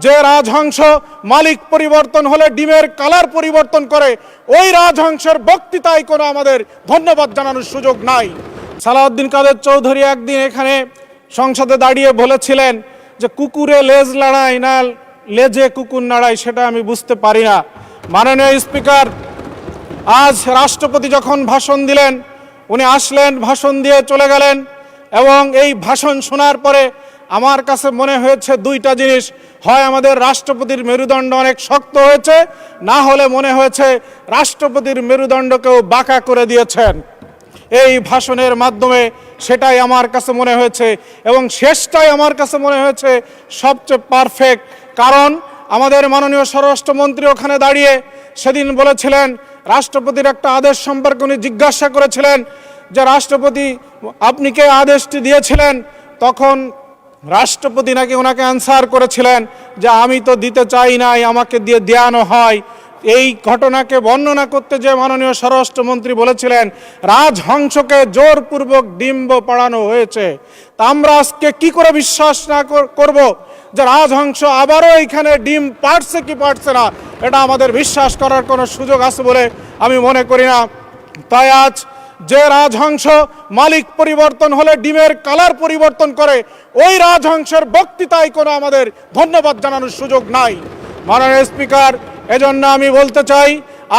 যে রাজহংস মালিক পরিবর্তন হলে ডিমের কালার পরিবর্তন করে, ওই রাজহংসের বক্তৃতায় কোনো আমাদের ধন্যবাদ জানানোর সুযোগ নাই। সালাউদ্দিন কাদের চৌধুরী একদিন এখানে সংসদে দাঁড়িয়ে বলেছিলেন যে কুকুরে লেজ লড়াই না লেজে কুকুর নাড়াই, সেটা আমি বুঝতে পারি না। মাননীয় স্পিকার, আজ রাষ্ট্রপতি যখন ভাষণ দিলেন, উনি আসলেন, ভাষণ দিয়ে চলে গেলেন, এবং এই ভাষণ শোনার পরে আমার কাছে মনে হয়েছে দুইটা জিনিস। হয় আমাদের রাষ্ট্রপতির মেরুদণ্ড অনেক শক্ত হয়েছে, না হলে মনে হয়েছে রাষ্ট্রপতির মেরুদণ্ডকেও বাঁকা করে দিয়েছেন এই ভাষণের মাধ্যমে। সেটাই আমার কাছে মনে হয়েছে, এবং শেষটাই আমার কাছে মনে হয়েছে সবচেয়ে পারফেক্ট। কারণ আমাদের মাননীয় স্বরাষ্ট্রমন্ত্রী ওখানে দাঁড়িয়ে সেদিন বলেছিলেন, রাষ্ট্রপতির একটা আদেশ সম্পর্কে উনি জিজ্ঞাসা করেছিলেন যে রাষ্ট্রপতি আপনি কে আদেশটি দিয়েছিলেন, তখন রাষ্ট্রপতি নাকি ওনাকে অ্যান্সার করেছিলেন যে আমি তো দিতে চাই নাই, আমাকে দিয়ে দেওয়ানো হয়। এই ঘটনাকে বর্ণনা করতে যে মাননীয় স্বরাষ্ট্রমন্ত্রী বলেছিলেন রাজহংসকে জোরপূর্বক ডিম্ব পাড়ানো হয়েছে। তা আমরা আজকে কি করে বিশ্বাস না করব যে রাজহংস আবারও এখানে ডিম পাড়ছে কি পাড়ছে না, এটা আমাদের বিশ্বাস করার কোনো সুযোগ আছে বলে আমি মনে করি না। তাই আজ যে রাজহংস মালিক পরিবর্তন হলে ডিমের কালার পরিবর্তন করে, ওই রাজহংসের বক্তৃতায় কোনো আমাদের ধন্যবাদ জানানোর সুযোগ নাই। মাননীয় স্পিকার, এজন্য আমি বলতে চাই,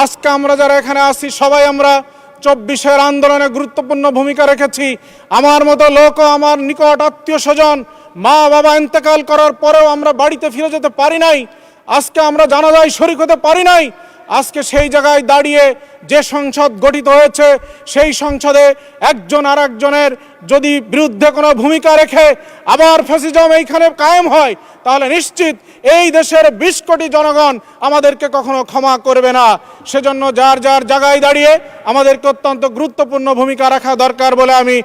আজকে আমরা যারা এখানে আছি সবাই আমরা 24-এর আন্দোলনে গুরুত্বপূর্ণ ভূমিকা রেখেছি। আমার মতো লোকও, আমার নিকট আত্মীয় স্বজন, মা বাবা ইন্তেকাল করার পরেও আমরা বাড়িতে ফিরে যেতে পারি নাই, আজকে আমরা জানাজায় শরীক হতে পারি নাই। আজকে সেই জায়গায় দাঁড়িয়ে যে সংসদ গঠিত হয়েছে, সেই সংসদে একজন আর একজনের যদি বিরুদ্ধে কোনো ভূমিকা রেখে আবার ফ্যাসিজম এইখানে কায়েম হয়, তাহলে নিশ্চিত এই দেশের 20 কোটি জনগণ আমাদেরকে কখনো ক্ষমা করবে না। সেজন্য যার যার জায়গায় দাঁড়িয়ে আমাদেরকে অত্যন্ত গুরুত্বপূর্ণ ভূমিকা রাখা দরকার বলে আমি